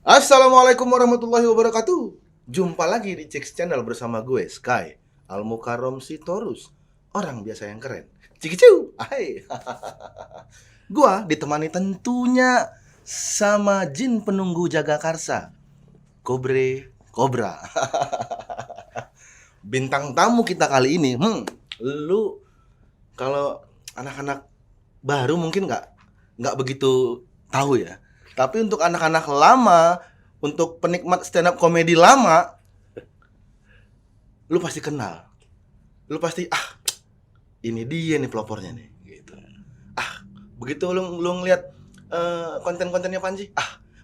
Assalamualaikum warahmatullahi wabarakatuh. Jumpa lagi di Cix Channel bersama gue, Sky Al-Mukarram Sitorus, orang biasa yang keren. Cikiciu, hai. Gua ditemani tentunya sama jin penunggu jaga karsa, Kobra. Bintang tamu kita kali ini, lu kalau anak-anak baru mungkin nggak begitu tahu ya. Tapi untuk anak-anak lama, untuk penikmat stand up komedi lama, lu pasti kenal. Lu pasti ini dia nih pelopornya nih gitu. Begitu lu ngeliat konten-kontennya Panji,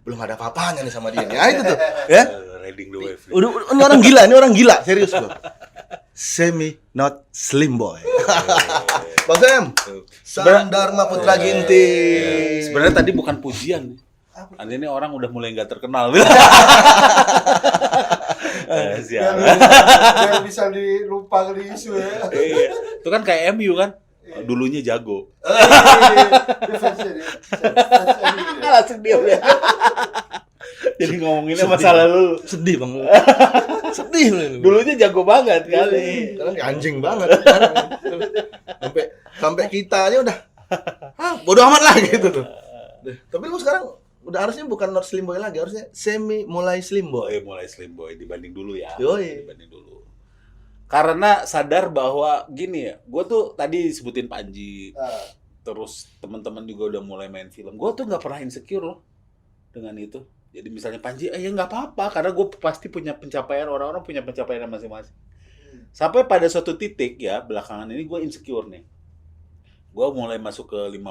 belum ada apa-apanya nih sama dia nih. Itu tuh, ya. Riding the wave. Udah ini orang gila, serius gua. Semi not slim boy. Bang Sam, Sam Dharma Putra Ginting. Sebenarnya tadi bukan pujian. Ini orang udah mulai nggak terkenal. Siap. Biar bisa dilupa di isu ya. Iya. Itu kan kayak MU kan. Dulunya jago. Langsung diam ya. Jadi ngomonginnya masa lalu. Sedih bang. Sedih lu. Dulunya jago banget kali. Sekarang anjing banget. Sampai kita aja udah. Bodoh amat lah gitu tuh. Tapi lu sekarang udah harusnya bukan not slim boy lagi, harusnya semi mulai slim boy. Mulai slim boy dibanding dulu ya. Yoi. Dibanding dulu. Karena sadar bahwa gini ya, gue tuh tadi sebutin Panji, terus teman-teman juga udah mulai main film. Gue tuh nggak pernah insecure loh dengan itu. Jadi misalnya Panji, ya nggak apa-apa, karena gue pasti punya pencapaian, orang-orang punya pencapaian masing-masing. Sampai pada suatu titik ya, belakangan ini gue insecure nih. Gue mulai masuk ke 50,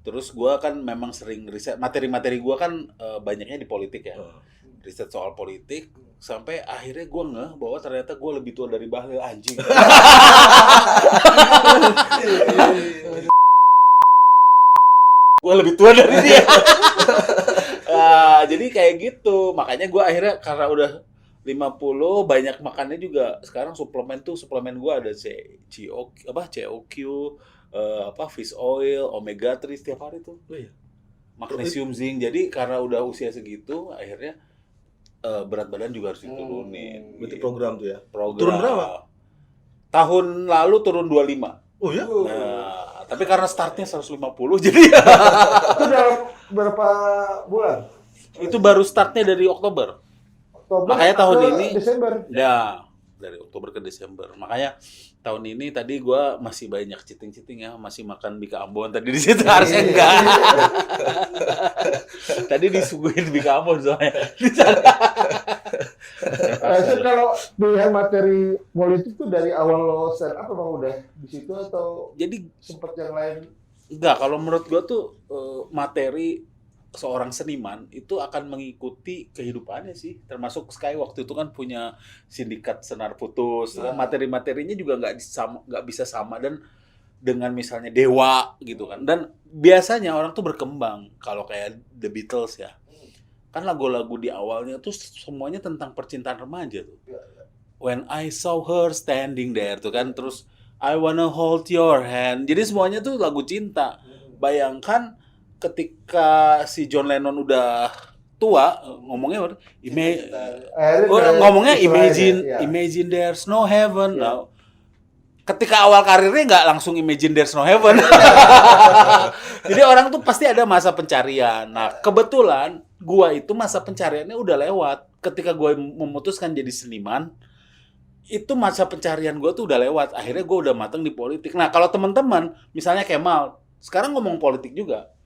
terus gue kan memang sering riset, materi-materi gue kan banyaknya di politik ya. Riset soal politik, sampai akhirnya gue ngeh bahwa ternyata gue lebih tua dari Bahlil, anjing. Gue lebih tua dari dia. Jadi kayak gitu, makanya gue akhirnya karena udah 50, banyak makannya juga. Sekarang suplemen gue ada COQ, fish oil, omega 3 setiap hari tuh. Magnesium, zinc. Jadi karena udah usia segitu, akhirnya berat badan juga harus diturunin. Berarti program tuh ya. Program. Turun berapa? Tahun lalu turun 25. Oh ya? Nah, tapi karena startnya 150 jadi Itu dalam berapa bulan? itu baru startnya dari Oktober. Makanya tahun ini Desember. ya dari Oktober ke Desember. Makanya tahun ini tadi gue masih banyak cheating ya, masih makan Bika Ambon tadi di situ harusnya enggak. Tadi disuguhin Bika Ambon soalnya. Itu kalau pilihan materi politik tuh dari awal lo stand up emang udah di situ atau Jadi sempat yang lain? enggak, kalau menurut gue tuh materi seorang seniman itu akan mengikuti kehidupannya sih, termasuk Sky waktu itu kan punya sindikat senar putus, kan materi-materinya juga nggak bisa sama dan dengan misalnya Dewa gitu kan. Dan biasanya orang tuh berkembang kalau kayak The Beatles ya, kan lagu-lagu di awalnya tuh semuanya tentang percintaan remaja tuh. When I saw her standing there tuh kan, terus I wanna hold your hand. Jadi semuanya tuh lagu cinta. Bayangkan ketika si John Lennon udah tua, ngomongnya imagine there's no heaven. Nah, ketika awal karirnya nggak langsung imagine there's no heaven. Jadi orang tuh pasti ada masa pencarian. Nah, kebetulan gua itu masa pencariannya udah lewat. Ketika gua memutuskan jadi seniman, itu masa pencarian gua tuh udah lewat. Akhirnya gua udah mateng di politik. Nah, kalau teman-teman, misalnya Kemal, sekarang ngomong politik juga.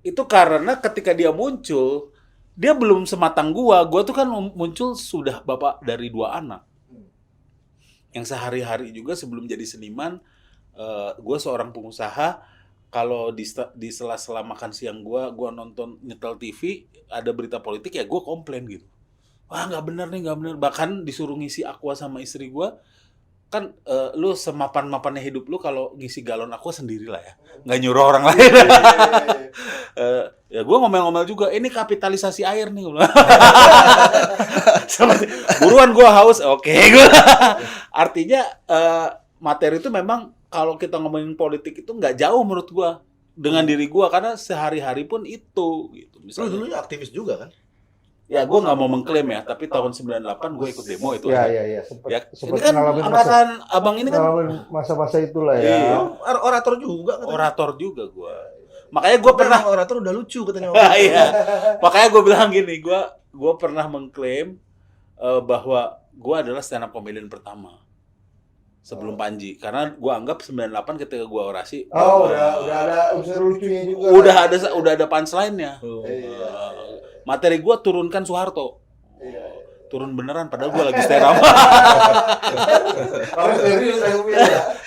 Itu karena ketika dia muncul, dia belum sematang gua tuh kan muncul sudah bapak dari 2 anak. Yang sehari-hari juga sebelum jadi seniman, gua seorang pengusaha, kalau di sela-sela makan siang gua nonton nyetel TV, ada berita politik ya gua komplain gitu. Wah, nggak benar. Bahkan disuruh ngisi aqua sama istri gua. Kan lu semapan-mapannya hidup lu kalau ngisi galon aqua sendiri lah ya, nggak nyuruh orang lain. Ya gue ngomel-ngomel juga, ini kapitalisasi air nih. Buruan gue haus, oke. Artinya materi itu memang kalau kita ngomongin politik itu nggak jauh menurut gue dengan diri gue, karena sehari-hari pun itu gitu. Lu Misalnya, dulu aktivis juga kan? ya gue nggak mau mengklaim ya, tapi tahun 98 gue ikut demo itu. Iya, sempat Ya, sempat ini kan ngalamin angkatan abang ini kan masa-masa itulah Iya. ya. Orator juga katanya. orator juga gue. Makanya gue Tapi pernah emang orator udah lucu katanya. iya. Makanya gue bilang gini, gue pernah mengklaim bahwa gue adalah stand up comedian pertama sebelum Panji, karena gue anggap 98 ketika gue orasi Udah ada unsur lucunya juga. udah ada punchline-nya. Materi gue turunkan Soeharto. Turun beneran padahal gue lagi stand up.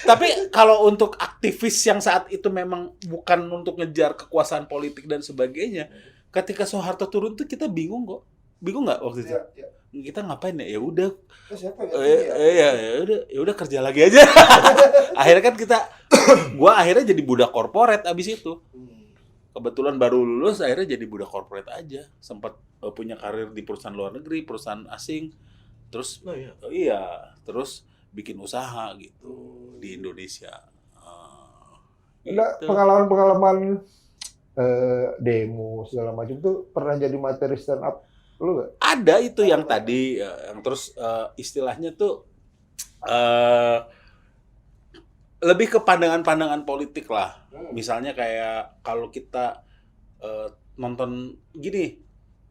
Tapi kalau untuk aktivis yang saat itu memang bukan untuk ngejar kekuasaan politik dan sebagainya, ketika Soeharto turun tuh kita bingung kok. Bingung nggak waktu itu? Kita ngapain ya? Ya udah. Ya udah kerja lagi aja. Akhirnya kan gua akhirnya jadi budak korporat abis itu. Kebetulan baru lulus, akhirnya jadi budak korporat aja. Sempat punya karir di perusahaan luar negeri, perusahaan asing. Terus terus bikin usaha gitu di Indonesia. Ada Gitu. pengalaman demo segala macam tuh pernah jadi materi stand up lu nggak? Ada itu yang tadi yang terus istilahnya tuh lebih ke pandangan-pandangan politik lah. Misalnya kayak kalau kita nonton gini,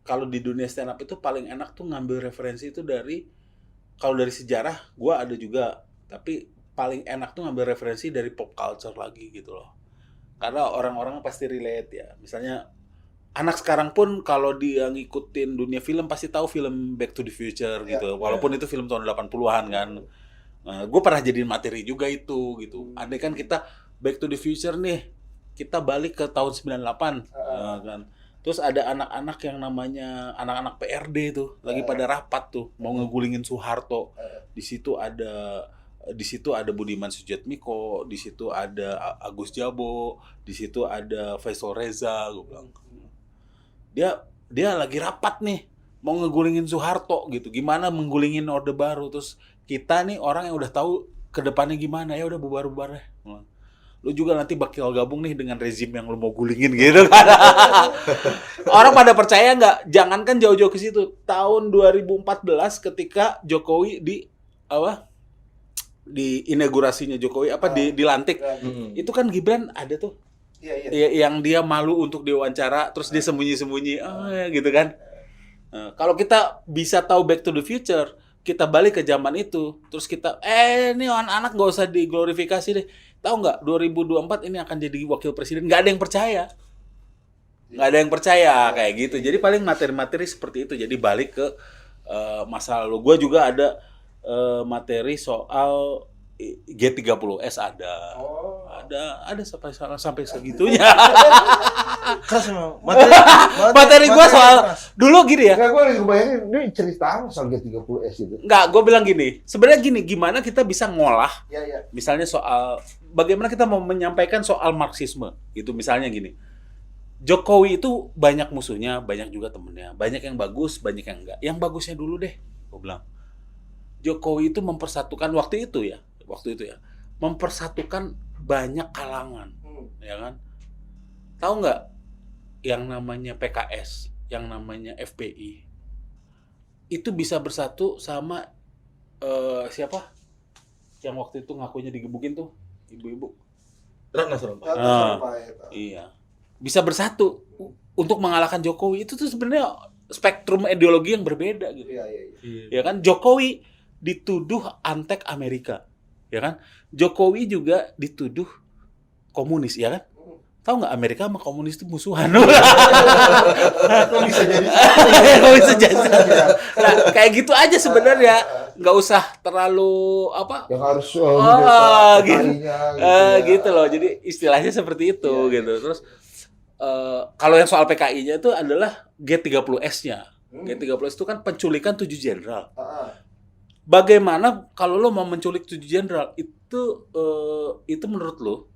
kalau di dunia stand up itu paling enak tuh ngambil referensi itu kalau dari sejarah gua ada juga, tapi paling enak tuh ngambil referensi dari pop culture lagi gitu loh. Karena orang-orang pasti relate ya. Misalnya anak sekarang pun kalau dia ngikutin dunia film pasti tahu film Back to the Future gitu. Walaupun itu film tahun 80-an kan. Gue pernah jadiin materi juga itu gitu. Andai kan kita Back to the Future nih, kita balik ke tahun 98 kan. Terus ada anak-anak yang namanya anak-anak PRD tuh lagi pada rapat tuh mau ngegulingin Soeharto. Di situ ada Budiman Sujatmiko, di situ ada Agus Jabo, di situ ada Faisal Reza, gue bilang. Dia lagi rapat nih mau ngegulingin Soeharto gitu. Gimana menggulingin Orde Baru, terus kita nih orang yang udah tahu ke depannya gimana, ya udah bubar-bubar deh. Lu juga nanti bakal gabung nih dengan rezim yang lu mau gulingin gitu kan. Orang pada percaya nggak? Jangankan jauh-jauh ke situ. Tahun 2014 ketika Jokowi di inaugurasinya Jokowi dilantik. Itu kan Gibran ada tuh. Yang dia malu untuk diwawancara, terus dia sembunyi-sembunyi gitu kan. Kalau kita bisa tahu Back to the Future, kita balik ke zaman itu, terus kita ini anak-anak nggak usah diglorifikasi deh. Tahu nggak 2024 ini akan jadi wakil presiden? Nggak ada yang percaya. Nggak ada yang percaya kayak gitu. Jadi paling materi-materi seperti itu. Jadi balik ke masa lalu. Gue juga ada materi soal G30S ada. Ada sampai segitunya. Keras emang. Materi gue soal dulu gini ya. Enggak, gue lagi bayangin ini cerita apa soal G30S itu. Enggak, gue bilang gini. Sebenarnya gini, gimana kita bisa ngolah Iya. misalnya soal bagaimana kita mau menyampaikan soal Marxisme gitu. Misalnya gini. Jokowi itu banyak musuhnya, banyak juga temennya. Banyak yang bagus, banyak yang enggak. Yang bagusnya dulu deh, gue bilang. Jokowi itu mempersatukan waktu itu ya, mempersatukan banyak kalangan, ya kan? Tahu nggak yang namanya PKS, yang namanya FPI, itu bisa bersatu sama siapa? Yang waktu itu ngakunya digebukin tuh, ibu-ibu. Ratna Sarumpait. Iya, bisa bersatu untuk mengalahkan Jokowi. Itu tuh sebenarnya spektrum ideologi yang berbeda gitu. Ya kan? Jokowi dituduh antek Amerika, ya kan? Jokowi juga dituduh komunis, ya kan? Tahu nggak Amerika sama komunis itu musuhan? Kok bisa jadi? Bisa jadi. Nah, kayak gitu aja sebenarnya, nggak usah terlalu Yang harus gitu loh. Jadi istilahnya seperti itu gitu. Terus kalau yang soal PKI-nya itu adalah G30S-nya. G30S itu kan penculikan 7 jenderal. Bagaimana kalau lo mau menculik 7 jenderal itu menurut lo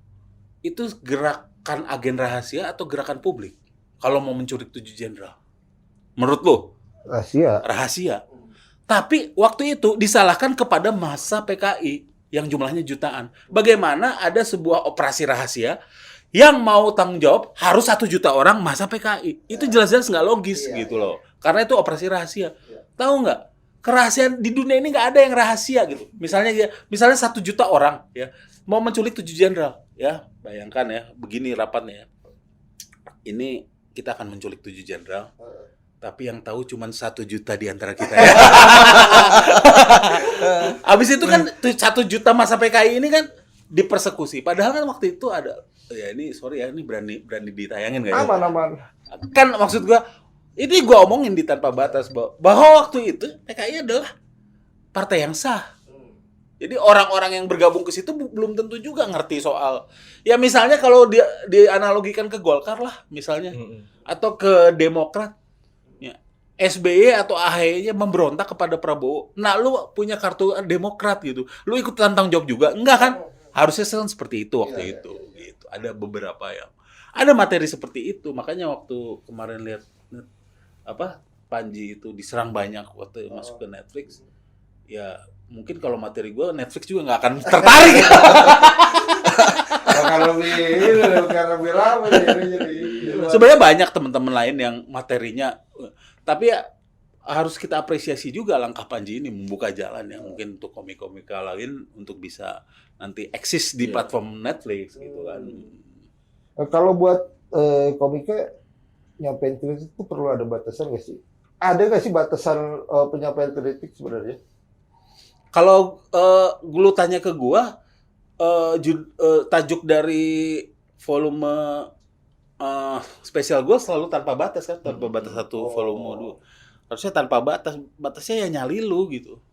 itu gerakan agen rahasia atau gerakan publik? Kalau mau menculik 7 jenderal, menurut lo? Rahasia. Tapi waktu itu disalahkan kepada massa PKI yang jumlahnya jutaan. Bagaimana ada sebuah operasi rahasia yang mau tanggung jawab harus 1 juta orang masa PKI. Itu jelas-jelas nggak logis Iya, gitu loh. Karena itu operasi rahasia. Tahu nggak? Kerahasiaan di dunia ini nggak ada yang rahasia gitu. Misalnya 1 juta orang ya mau menculik 7 jenderal ya. Bayangkan ya, begini rapatnya ya. Ini kita akan menculik 7 jenderal. Tapi yang tahu cuma 1 juta di antara kita ya. Abis itu kan 1 juta masa PKI ini kan dipersekusi. Padahal kan waktu itu ada, ya ini sorry ya, ini berani ditayangin nggak ya? Aman. Kan maksud gua, ini gua omongin di Tanpa Batas bahwa waktu itu PKI adalah partai yang sah. Jadi orang-orang yang bergabung ke situ belum tentu juga ngerti soal. Ya misalnya kalau dia dianalogikan ke Golkar lah misalnya, atau ke Demokrat. SBY atau AHY-nya memberontak kepada Prabowo. Nah, lu punya kartu Demokrat gitu. Lu ikut tanggung jawab juga? Enggak kan? Harusnya kan seperti itu waktu itu. Gitu. Ada beberapa yang ada materi seperti itu. Makanya waktu kemarin lihat Panji itu diserang banyak waktu masuk ke Netflix. Ya, mungkin kalau materi gue Netflix juga nggak akan tertarik. Karena lebih lama jadi. Sebenarnya banyak teman-teman lain yang materinya, tapi ya harus kita apresiasi juga langkah Panji ini membuka jalan ya mungkin untuk komika-komika lain untuk bisa nanti eksis di platform Netflix gitu kan. Kalau buat komika nyampein kritik itu perlu ada batasan nggak sih? Ada nggak sih batasan penyampaian kritik sebenarnya? Kalau lu tanya ke gua, tajuk dari volume spesial gue selalu Tanpa Batas kan, Tanpa Batas 1 volume 2. Harusnya tanpa batasnya ya nyali lu gitu.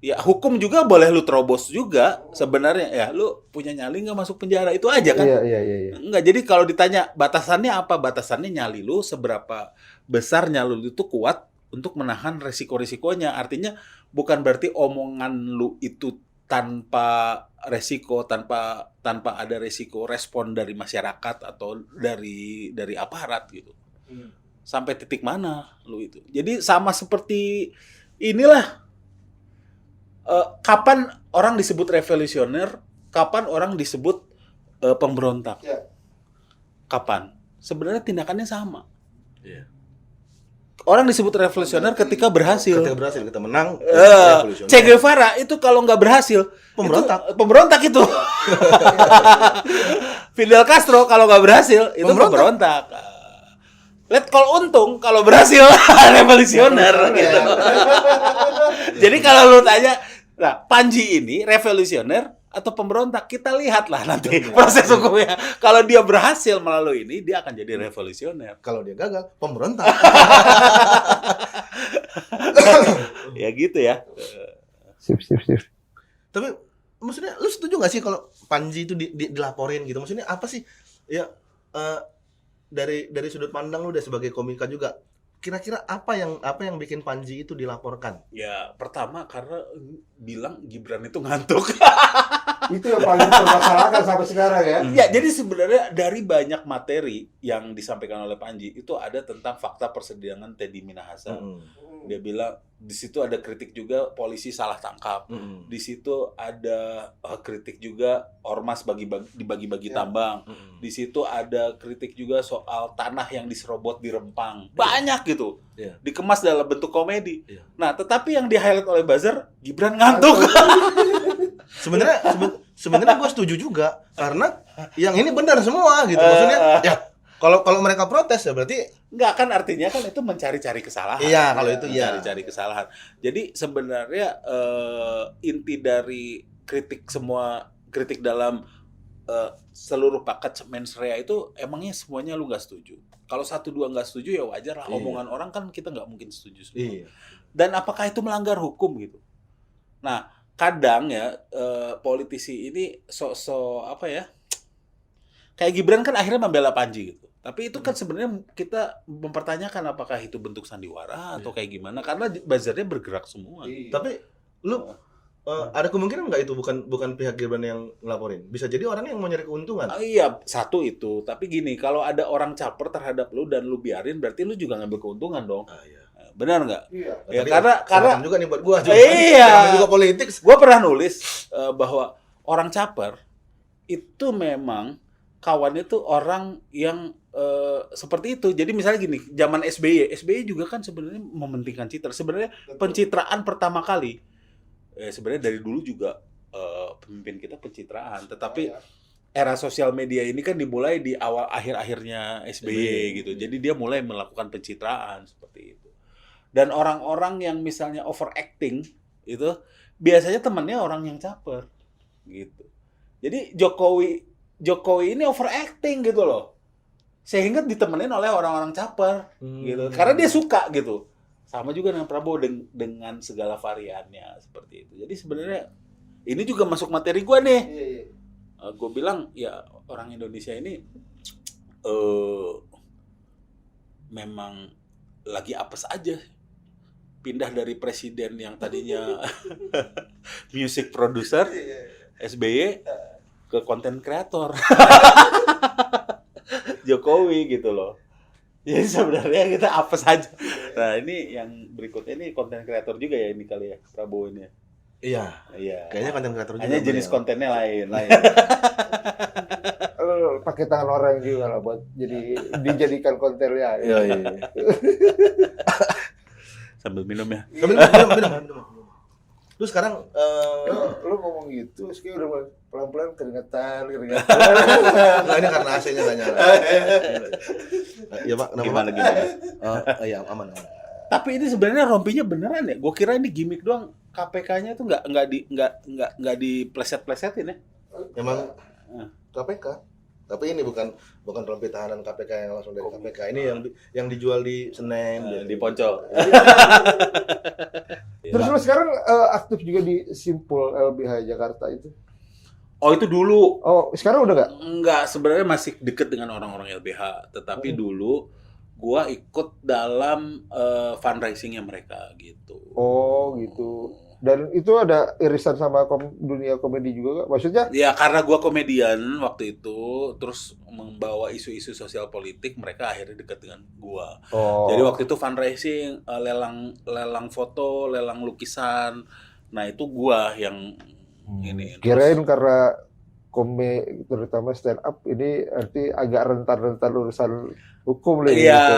Ya hukum juga boleh lu terobos juga sebenarnya ya, lu punya nyali nggak masuk penjara itu aja kan? Iya. Enggak, jadi kalau ditanya batasannya apa? Batasannya nyali lu seberapa besar nyali lu itu kuat untuk menahan resiko-resikonya. Artinya bukan berarti omongan lu itu tanpa resiko, tanpa ada resiko respon dari masyarakat atau dari aparat gitu. Sampai titik mana lu itu. Jadi sama seperti inilah, kapan orang disebut revolusioner, kapan orang disebut pemberontak. Kapan? Sebenarnya tindakannya sama. Orang disebut revolusioner ketika berhasil. Kita menang. Che Guevara itu kalau nggak berhasil pemberontak itu. Fidel Castro kalau nggak berhasil itu pemberontak. Letkol Untung kalau berhasil revolusioner gitu. Jadi kalau lu tanya, nah Panji ini revolusioner atau pemberontak, kita lihatlah nanti proses hukumnya. Kalau dia berhasil melalui ini, dia akan jadi revolusioner. Kalau dia gagal, pemberontak. Ya gitu ya. Sip. Tapi maksudnya lu setuju nggak sih kalau Panji itu dilaporin gitu? Maksudnya apa sih? Ya dari sudut pandang lu udah sebagai komika juga. Kira-kira apa yang bikin Panji itu dilaporkan? Ya pertama karena bilang Gibran itu ngantuk. Itu yang paling dipermasalahkan sampai sekarang ya. Ya, jadi sebenarnya dari banyak materi yang disampaikan oleh Panji itu ada tentang fakta persidangan Teddy Minahasa. Dia bilang di situ ada kritik juga polisi salah tangkap. Di situ ada kritik juga ormas dibagi-bagi tambang. Di situ ada kritik juga soal tanah yang diserobot di Rempang. Banyak gitu. Dikemas dalam bentuk komedi. Nah, tetapi yang di-highlight oleh buzzer, Gibran ngantuk. Sebenarnya gue setuju juga karena yang ini benar semua gitu. Maksudnya ya kalau mereka protes ya berarti enggak, kan artinya kan itu mencari-cari kesalahan. Iya, kalau itu iya. Mencari kesalahan. Jadi sebenarnya inti dari kritik dalam seluruh paket mensrea itu emangnya semuanya lu nggak setuju. Kalau 1-2 nggak setuju ya wajar lah. Omongan orang kan kita nggak mungkin setuju semua. Dan apakah itu melanggar hukum gitu? Nah, kadang ya politisi ini apa ya? Kayak Gibran kan akhirnya membela Panji gitu. Tapi itu kan sebenarnya kita mempertanyakan apakah itu bentuk sandiwara atau kayak gimana, karena buzzernya bergerak semua. Tapi lu ada kemungkinan nggak itu bukan pihak Gibran yang ngelaporin? Bisa jadi orang yang mau nyari keuntungan. Iya, satu itu. Tapi gini, kalau ada orang caper terhadap lu dan lu biarin, berarti lu juga ngambil keuntungan dong. Benar nggak? Iya. Ya, karena juga nih buat gua. Iya. Juga politik. Gua pernah nulis bahwa orang caper itu memang kawannya tuh orang yang seperti itu. Jadi misalnya gini, zaman SBY juga kan sebenarnya mementingkan citra. Sebenarnya pencitraan pertama kali, sebenarnya dari dulu juga pemimpin kita pencitraan. Tetapi era sosial media ini kan dimulai di awal akhir-akhirnya SBY gitu. Jadi dia mulai melakukan pencitraan seperti itu. Dan orang-orang yang misalnya overacting itu biasanya temannya orang yang caper gitu. Jadi Jokowi ini overacting gitu loh. Sehingga ditemenin oleh orang-orang caper gitu. Karena dia suka gitu. Sama juga dengan Prabowo dengan segala variannya seperti itu. Jadi sebenarnya ini juga masuk materi gue nih. Gue bilang ya orang Indonesia ini memang lagi apes aja. Pindah dari presiden yang tadinya music producer SBY ke konten kreator Jokowi gitu loh. Jadi sebenarnya kita apes aja. Nah ini yang berikutnya ini konten kreator juga ya ini kali ya Prabowo ini. Iya. Iya. Kayaknya konten kreator juga. Hanya jenis kontennya lain. Pakai tangan orang juga lah buat jadi dijadikan kontennya. Iya. Sambil minum ya. Minum. Lu sekarang Lu ngomong gitu, terus kayak udah pelan-pelan keringetan. Nah, ini karena AC-nya nggak nyala. Iya Pak, Gimana? Iya aman. Tapi ini sebenarnya rompinya beneran ya. Gue kira ini gimmick doang. KPK-nya tuh nggak dipleset-plesetin ya. Emang KPK. Tapi ini bukan rompi tahanan KPK yang langsung dari KPK. Ini yang dijual di Senen, Di Poncol. Terus lu sekarang aktif juga di Simpul LBH Jakarta itu? Oh itu dulu. Oh sekarang udah nggak? Enggak, sebenarnya masih deket dengan orang-orang LBH. Tetapi dulu gua ikut dalam fundraisingnya mereka gitu. Oh gitu. Dan itu ada irisan sama dunia komedi juga nggak? Maksudnya? Ya karena gua komedian waktu itu, terus membawa isu-isu sosial politik, mereka akhirnya dekat dengan gua. Oh. Jadi waktu itu fundraising, lelang foto, lelang lukisan. Nah itu gua yang ini. Kirain karena terutama stand up ini arti agak rentan-rentan urusan hukum lah. Iya. Gitu.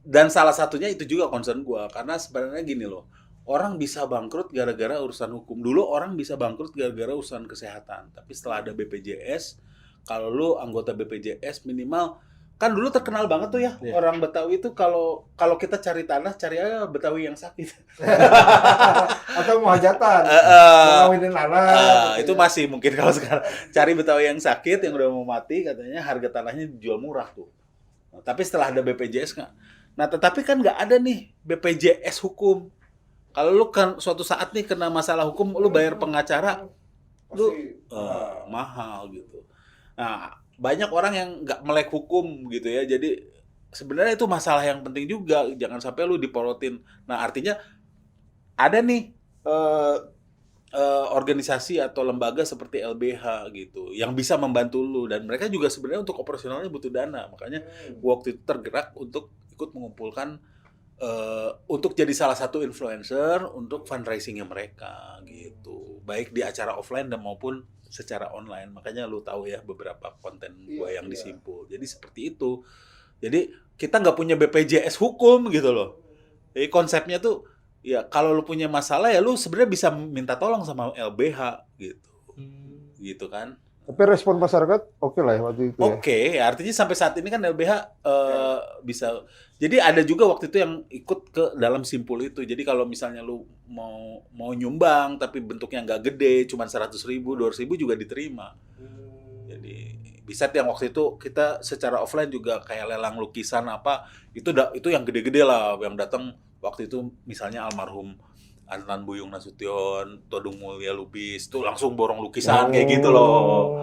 Dan salah satunya itu juga concern gua, karena sebenarnya gini loh. Orang bisa bangkrut gara-gara urusan hukum. Dulu orang bisa bangkrut gara-gara urusan kesehatan. Tapi setelah ada BPJS, kalau lu anggota BPJS minimal, kan dulu terkenal banget tuh ya, orang Betawi itu kalau kita cari tanah, cari aja Betawi yang sakit. Atau mau hajatan, mau ngawinin anak. Itu masih mungkin kalau sekarang cari Betawi yang sakit, yang udah mau mati, katanya harga tanahnya dijual murah tuh. Nah, tapi setelah ada BPJS nggak. Nah tetapi kan nggak ada nih BPJS hukum. Kalau lu kan suatu saat nih kena masalah hukum, lu bayar pengacara, lu mahal gitu. Nah, banyak orang yang nggak melek hukum gitu ya. Jadi sebenarnya itu masalah yang penting juga. Jangan sampai lu diporotin. Nah, artinya ada nih organisasi atau lembaga seperti LBH gitu yang bisa membantu lu, dan mereka juga sebenarnya untuk operasionalnya butuh dana. Makanya waktu itu tergerak untuk ikut mengumpulkan untuk jadi salah satu influencer untuk fundraisingnya mereka gitu, baik di acara offline dan maupun secara online. Makanya lu tahu ya beberapa konten gua yang disimpul. Jadi seperti itu. Jadi kita nggak punya BPJS hukum gitu loh. Jadi konsepnya tuh ya kalau lu punya masalah ya lu sebenarnya bisa minta tolong sama LBH gitu, gitu kan. Tapi respon masyarakat oke lah ya waktu itu. Oke, artinya sampai saat ini kan LBH bisa. Jadi ada juga waktu itu yang ikut ke dalam Simpul itu. Jadi kalau misalnya lu mau nyumbang tapi bentuknya nggak gede, cuma 100.000, 200.000 juga diterima. Jadi bisa yang waktu itu kita secara offline juga kayak lelang lukisan apa, itu yang gede-gede lah yang datang waktu itu, misalnya almarhum Adnan Buyung Nasution, Todung Mulya Lubis, tuh langsung borong lukisan kayak gitu loh.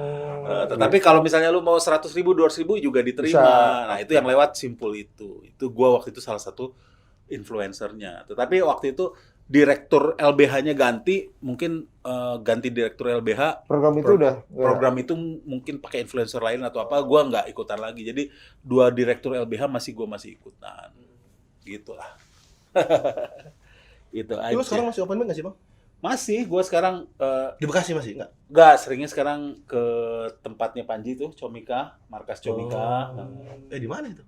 Tetapi kalau misalnya lu mau 100.000, 200.000 juga diterima. Bisa. Nah itu yang lewat Simpul itu. Itu gua waktu itu salah satu influencernya. Tetapi waktu itu direktur LBH-nya ganti, mungkin ganti direktur LBH. Program itu mungkin pakai influencer lain atau apa, gua nggak ikutan lagi. Jadi 2 direktur LBH gua masih ikutan. Gitulah. Itu aja. Lu sekarang masih open mic nggak sih Bang? Masih, gue sekarang Di Bekasi masih enggak? nggak seringnya sekarang ke tempatnya Panji tuh, Comika, markas Comika. Nah, Di mana itu?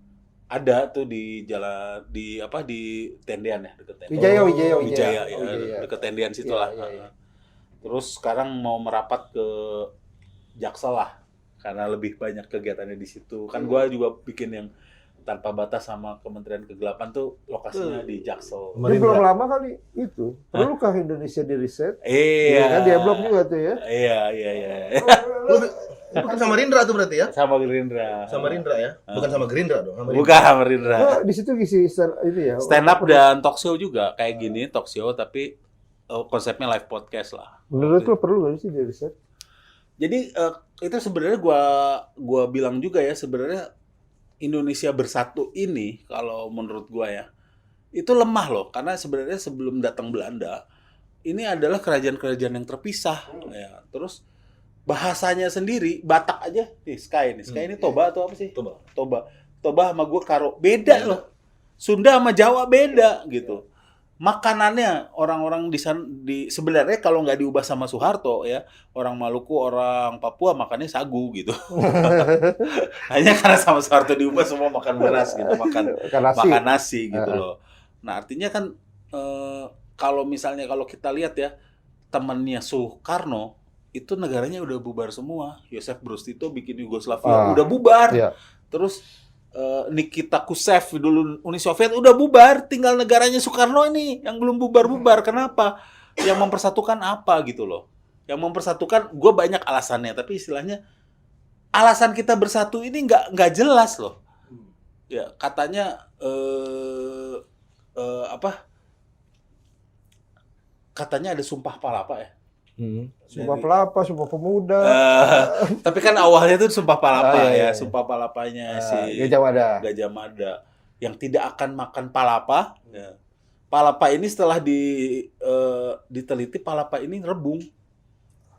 ada tuh di jalan di Tendean ya, deket Tendean. Wijaya, Wijaya ya, Wijaya. deket Tendean situ lah. Iya, iya. Terus sekarang mau merapat ke Jaksel lah, karena lebih banyak kegiatannya di situ. Kan gue juga bikin yang tanpa batas sama Kementerian Kegelapan tuh lokasinya di Jaksel. Ini belum lama kali itu. Perlukah Indonesia di riset? Iya. Kan develop juga tuh ya. Iya. Lu bukan sama Rindra tuh berarti ya? Sama Gerindra. Sama Rindra ya? Bukan sama Gerindra dong. Sama Rindra. Bukan sama Gerindra. Nah, di situ ngisi ini ya. Stand up dan talk show juga kayak gini, talk show tapi konsepnya live podcast lah. Menurut lo perlu nggak sih di riset? Jadi itu sebenarnya gua bilang juga ya, sebenarnya Indonesia bersatu ini kalau menurut gua ya itu lemah loh, karena sebenarnya sebelum datang Belanda ini adalah kerajaan-kerajaan yang terpisah ya. Terus bahasanya sendiri Batak aja nih Sky ini Toba atau apa sih? Toba sama gua Karo beda loh. Sunda sama Jawa beda gitu. Makanannya orang-orang di sana sebenarnya kalau nggak diubah sama Soeharto ya, orang Maluku, orang Papua makannya sagu gitu. Hanya karena sama Soeharto diubah semua makan beras gitu, makan nasi gitu loh. Nah, artinya kan kalau misalnya kalau kita lihat ya, temannya Soekarno itu negaranya udah bubar semua. Yosef Broz Tito bikin Yugoslavia udah bubar. Iya. Terus Nikita Khrushchev dulu Uni Soviet udah bubar, tinggal negaranya Soekarno ini yang belum bubar-bubar. Kenapa? Yang mempersatukan apa gitu loh. Yang mempersatukan, gue banyak alasannya, tapi istilahnya alasan kita bersatu ini nggak jelas loh. Ya katanya katanya ada Sumpah Palapa ya. Sumpah Pelapa, Sumpah Pemuda. Tapi kan awalnya itu Sumpah Palapa iya. Sumpah Palapanya si Gajah Mada yang tidak akan makan palapa. Ya. Palapa ini setelah diteliti, palapa ini rebung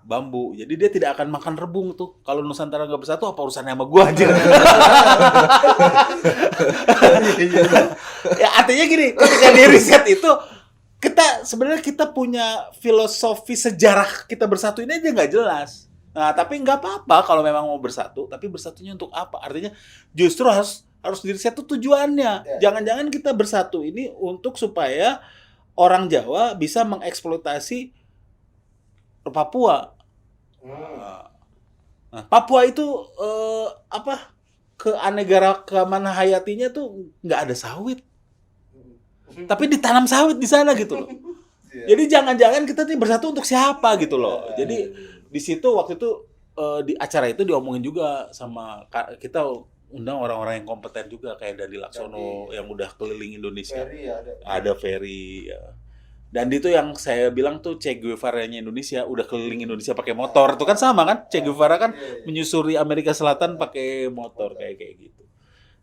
bambu. Jadi dia tidak akan makan rebung tuh. Kalau Nusantara nggak bersatu, apa urusannya sama gua anjir? Ya artinya gini, ketika di riset itu sebenarnya kita punya filosofi sejarah kita bersatu ini aja nggak jelas. Nah, tapi nggak apa-apa kalau memang mau bersatu, tapi bersatunya untuk apa? Artinya justru harus diriset tuh tujuannya. Jangan-jangan kita bersatu ini untuk supaya orang Jawa bisa mengeksploitasi Papua. Nah, Papua itu keanekaragaman hayatinya tuh nggak ada sawit. Tapi ditanam sawit di sana gitu loh. Jadi jangan-jangan kita nih bersatu untuk siapa gitu loh. Jadi di situ waktu itu di acara itu diomongin juga sama kita undang orang-orang yang kompeten juga kayak Dandi Laksono yang udah keliling Indonesia. Ada Ferry ya. Dan itu yang saya bilang tuh Che Guevara-nya Indonesia udah keliling Indonesia pakai motor. Itu kan sama kan? Che Guevara kan menyusuri Amerika Selatan pakai motor kayak gitu.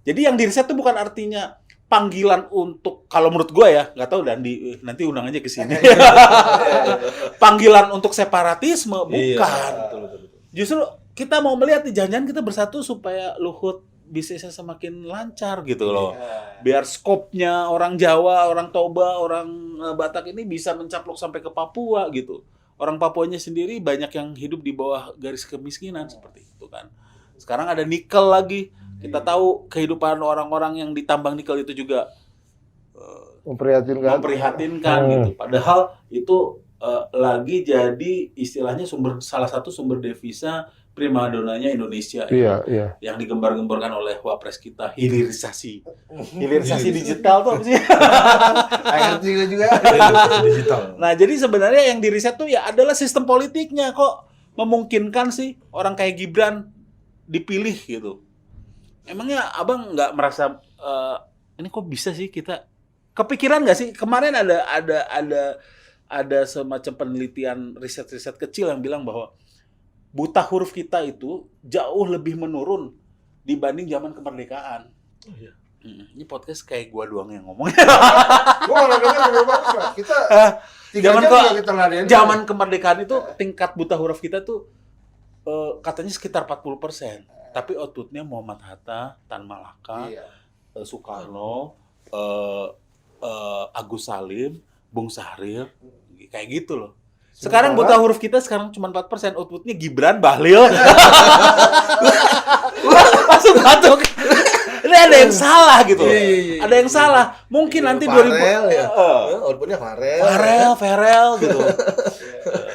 Jadi yang diriset tuh bukan artinya panggilan untuk, kalau menurut gue ya, nggak tahu Dandi, nanti undang aja ke sini. Panggilan untuk separatisme, bukan. Betul. Justru kita mau melihat nih, jangan-jangan kita bersatu supaya Luhut bisnisnya semakin lancar gitu loh. Biar skopnya orang Jawa, orang Toba, orang Batak ini bisa mencaplok sampai ke Papua gitu. Orang Papuanya sendiri banyak yang hidup di bawah garis kemiskinan seperti itu kan. Sekarang ada nikel lagi. Kita tahu kehidupan orang-orang yang ditambang nikel itu juga memprihatinkan gitu. Padahal itu lagi jadi istilahnya salah satu sumber devisa primadonanya Indonesia. Iya. Yang digembar-gemborkan oleh Wapres kita, hilirisasi digital tuh apa sih? Ngerti juga. Digital. Nah, jadi sebenarnya yang diriset tuh ya adalah sistem politiknya. Kok memungkinkan sih orang kayak Gibran dipilih gitu? Emangnya abang nggak merasa ini kok bisa sih kita kepikiran nggak sih kemarin ada semacam penelitian riset kecil yang bilang bahwa buta huruf kita itu jauh lebih menurun dibanding zaman kemerdekaan. Oh iya. Ini podcast kayak gua doang yang ngomong. Gua nggak dengar juga bagus. Kita zaman kemerdekaan itu tingkat buta huruf kita tuh katanya sekitar 40%. Tapi outputnya Muhammad Hatta, Tan Malaka, Soekarno, Agus Salim, Bung Sahrir, kayak gitu loh. Sekarang buta huruf kita sekarang cuma 4%, outputnya Gibran, Bahlil. Langsung batuk. Ini ada yang salah gitu. Iya. Ada yang salah. Mungkin nanti Farel 2000 ya. Outputnya Farel. Farel gitu.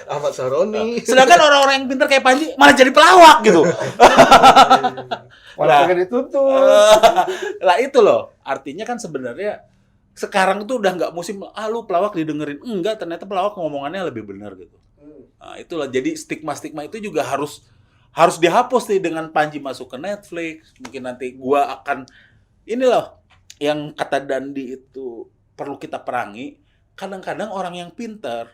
Ahmad Saroni. Sedangkan orang-orang yang pintar kayak Panji malah jadi pelawak gitu. Malah pengen dituntut. Lah itu loh. Artinya kan sebenarnya sekarang tuh udah nggak musim lu pelawak didengerin. Enggak, ternyata pelawak ngomongannya lebih benar gitu. Nah, itulah jadi stigma-stigma itu juga harus dihapus nih dengan Panji masuk ke Netflix. Mungkin nanti gua akan ini loh yang kata Dandi itu perlu kita perangi. Kadang-kadang orang yang pintar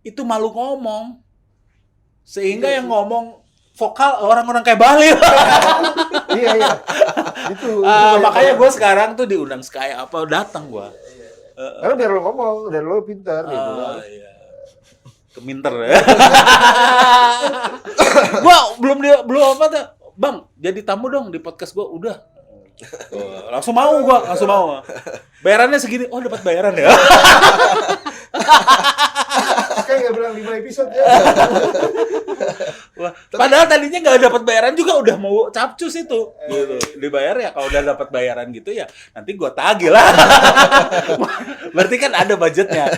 itu malu ngomong. Sehingga yang ngomong vokal orang-orang kayak Bahlil. Iya. Itu Makanya gue sekarang tuh diundang Sky apa datang gue. karena biar lo ngomong dan lo pintar gitu kan. Iya. Keminter ya. Gue belum apa tuh, Bang, jadi tamu dong di podcast gue. Udah. Langsung mau gue, langsung mau. Bayarannya segini. Oh, dapat bayaran ya. Kayak nggak bilang 5 episode ya. Wah, padahal tadinya nggak dapat bayaran juga udah mau capcus itu. Gitu. Dibayar ya kalau udah dapat bayaran gitu ya nanti gue tagih lah. Berarti kan ada budgetnya.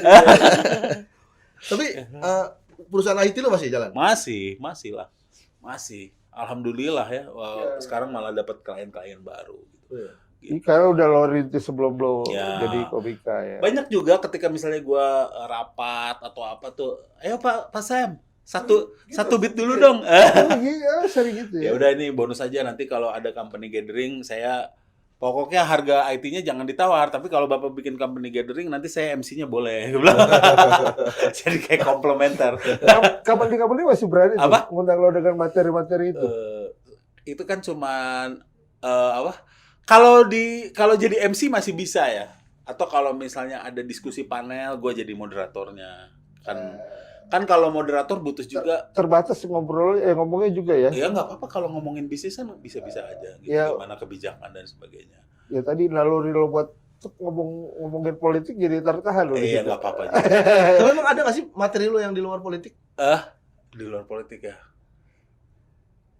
Tapi perusahaan IT lo masih jalan? Masih lah. Masih. Alhamdulillah ya. Wah, sekarang malah dapat klien-klien baru gitu. Karena udah lo rintis sebelum lo Ya. jadi komika ya. Banyak juga ketika misalnya gue rapat atau apa tuh, ayo Pak Sam, satu beat dulu dong. Iya, sering gitu Ya ya. udah ini bonus aja nanti kalau ada company gathering saya pokoknya harga IT-nya jangan ditawar, tapi kalau Bapak bikin company gathering nanti saya MC-nya boleh. Jadi kayak komplementer. Kapan di kapan ini masih berani tuh Apa? ngundang lo dengan materi-materi itu. Itu kan cuman apa? Kalau jadi MC masih bisa ya. Atau kalau misalnya ada diskusi panel, gue jadi moderatornya. Kan kalau moderator butuh juga. Terbatas ngomongnya juga ya. Ya nggak apa-apa kalau ngomongin bisnis kan bisa-bisa aja. Gitu, Ya. gimana kebijakan dan sebagainya. Ya tadi naluri lo buat ngomongin politik jadi tertahan lo. Iya nggak apa-apa juga. Tapi emang ada nggak sih materi lo yang di luar politik? Di luar politik ya.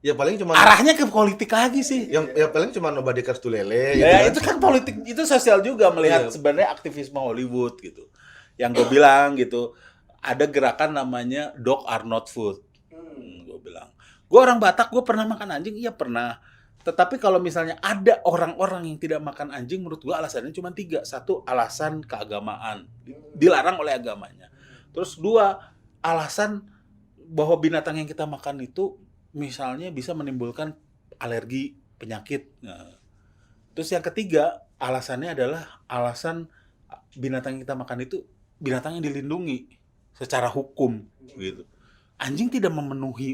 Ya paling cuma Arahnya ke politik lagi sih. yang paling cuma Nobody Cares to Lele gitu Ya kan. itu kan politik, itu sosial juga melihat Iya. sebenarnya aktivisme Hollywood gitu. Yang gue bilang gitu, ada gerakan namanya Dog Are Not Food. Gue bilang, gue orang Batak, gue pernah makan anjing, iya pernah. Tetapi kalau misalnya ada orang-orang yang tidak makan anjing, menurut gue alasannya cuma 3. 1, alasan keagamaan, dilarang oleh agamanya. Terus 2, alasan bahwa binatang yang kita makan itu misalnya bisa menimbulkan alergi, penyakit. Nah, terus yang ketiga, alasannya adalah alasan binatang yang kita makan itu binatang yang dilindungi secara hukum gitu. Anjing tidak memenuhi